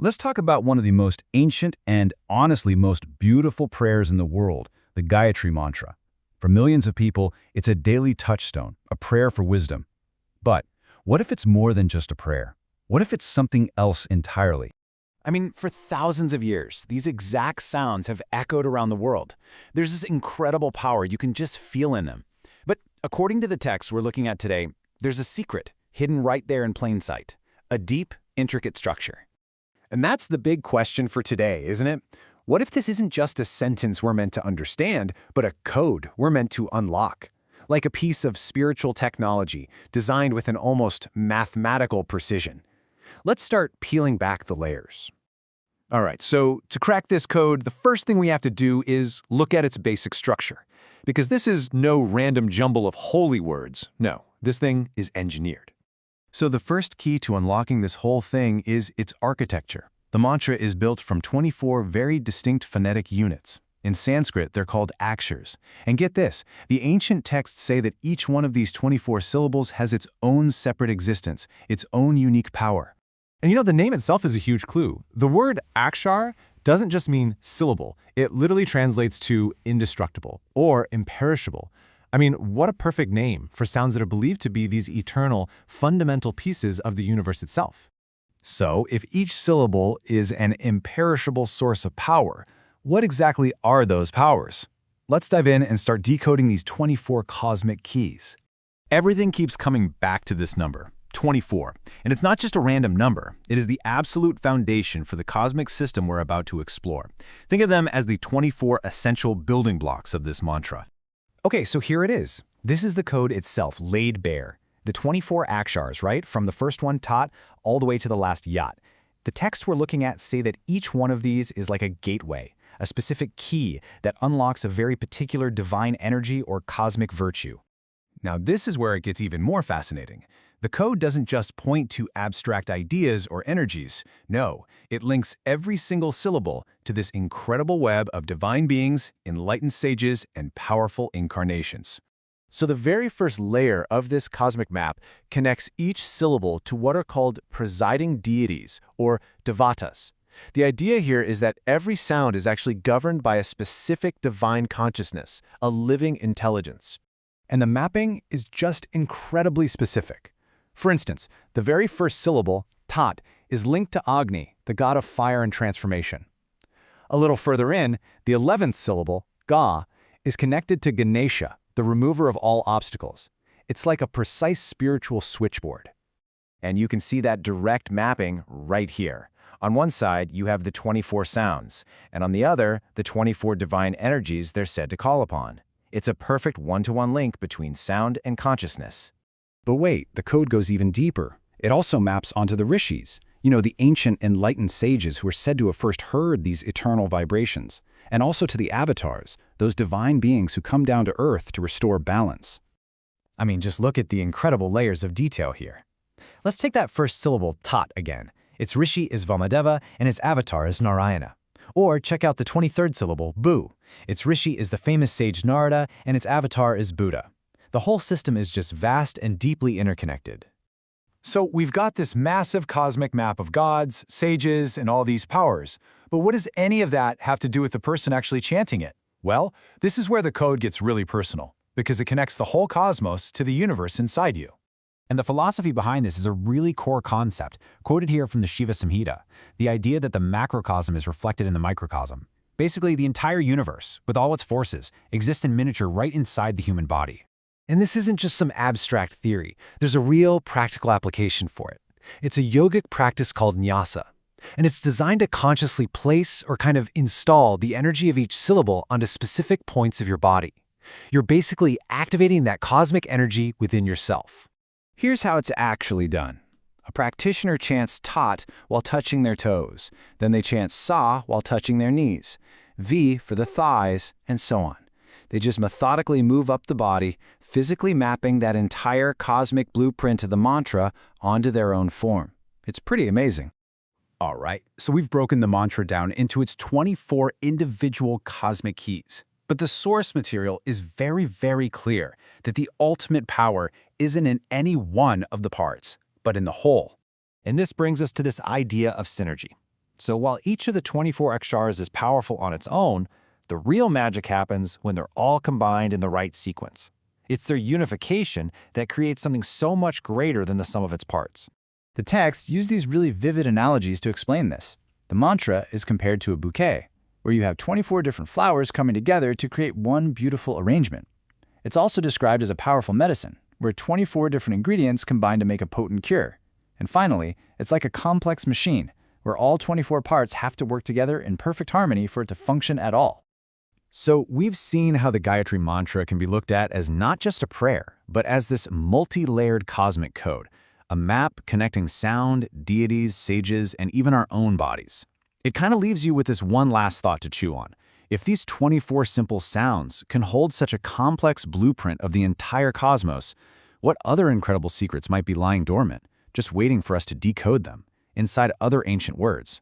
Let's talk about one of the most ancient and honestly most beautiful prayers in the world, the Gayatri Mantra. For millions of people, it's a daily touchstone, a prayer for wisdom. But what if it's more than just a prayer? What if it's something else entirely? I mean, for thousands of years, these exact sounds have echoed around the world. There's this incredible power you can just feel in them. But according to the text we're looking at today, there's a secret hidden right there in plain sight, a deep, intricate structure. And that's the big question for today, isn't it? What if this isn't just a sentence we're meant to understand, but a code we're meant to unlock? Like a piece of spiritual technology designed with an almost mathematical precision. Let's start peeling back the layers. All right, so to crack this code, the first thing we have to do is look at its basic structure. Because this is no random jumble of holy words. No, this thing is engineered. So the first key to unlocking this whole thing is its architecture. The mantra is built from 24 very distinct phonetic units. In Sanskrit, they're called Akshars. And get this, the ancient texts say that each one of these 24 syllables has its own separate existence, its own unique power. And you know, the name itself is a huge clue. The word Akshar doesn't just mean syllable. It literally translates to indestructible or imperishable. I mean, what a perfect name for sounds that are believed to be these eternal, fundamental pieces of the universe itself. So, if each syllable is an imperishable source of power, what exactly are those powers? Let's dive in and start decoding these 24 cosmic keys. Everything keeps coming back to this number, 24. And it's not just a random number. It is the absolute foundation for the cosmic system we're about to explore. Think of them as the 24 essential building blocks of this mantra. Okay, so here it is. This is the code itself laid bare. The 24 Akshars, right? From the first one, Tat, all the way to the last Yat. The texts we're looking at say that each one of these is like a gateway, a specific key that unlocks a very particular divine energy or cosmic virtue. Now, this is where it gets even more fascinating. The code doesn't just point to abstract ideas or energies. No, it links every single syllable to this incredible web of divine beings, enlightened sages, and powerful incarnations. So the very first layer of this cosmic map connects each syllable to what are called presiding deities, or devatas. The idea here is that every sound is actually governed by a specific divine consciousness, a living intelligence. And the mapping is just incredibly specific. For instance, the very first syllable, Tat, is linked to Agni, the god of fire and transformation. A little further in, the 11th syllable, Ga, is connected to Ganesha, the remover of all obstacles. It's like a precise spiritual switchboard. And you can see that direct mapping right here. On one side, you have the 24 sounds, and on the other, the 24 divine energies they're said to call upon. It's a perfect one-to-one link between sound and consciousness. But wait, the code goes even deeper. It also maps onto the rishis, the ancient enlightened sages who are said to have first heard these eternal vibrations, and also to the avatars, those divine beings who come down to earth to restore balance. I mean, just look at the incredible layers of detail here. Let's take that first syllable, Tat, again. Its rishi is Vamadeva, and its avatar is Narayana. Or check out the 23rd syllable, Bu. Its rishi is the famous sage Narada, and its avatar is Buddha. The whole system is just vast and deeply interconnected. So we've got this massive cosmic map of gods, sages, and all these powers. But what does any of that have to do with the person actually chanting it? Well, this is where the code gets really personal, because it connects the whole cosmos to the universe inside you. And the philosophy behind this is a really core concept, quoted here from the Shiva Samhita, the idea that the macrocosm is reflected in the microcosm. Basically, the entire universe, with all its forces, exists in miniature right inside the human body. And this isn't just some abstract theory. There's a real practical application for it. It's a yogic practice called Nyasa, and it's designed to consciously place or kind of install the energy of each syllable onto specific points of your body. You're basically activating that cosmic energy within yourself. Here's how it's actually done. A practitioner chants Tat while touching their toes. Then they chant Sa while touching their knees, V for the thighs, and so on. They just methodically move up the body, physically mapping that entire cosmic blueprint of the mantra onto their own form. It's pretty amazing. All right, so we've broken the mantra down into its 24 individual cosmic keys. But the source material is very, very clear that the ultimate power isn't in any one of the parts, but in the whole. And this brings us to this idea of synergy. So while each of the 24 Akshars is powerful on its own, the real magic happens when they're all combined in the right sequence. It's their unification that creates something so much greater than the sum of its parts. The texts use these really vivid analogies to explain this. The mantra is compared to a bouquet, where you have 24 different flowers coming together to create one beautiful arrangement. It's also described as a powerful medicine, where 24 different ingredients combine to make a potent cure. And finally, it's like a complex machine, where all 24 parts have to work together in perfect harmony for it to function at all. So we've seen how the Gayatri Mantra can be looked at as not just a prayer, but as this multi-layered cosmic code, a map connecting sound, deities, sages, and even our own bodies. It kind of leaves you with this one last thought to chew on. If these 24 simple sounds can hold such a complex blueprint of the entire cosmos, what other incredible secrets might be lying dormant, just waiting for us to decode them, inside other ancient words?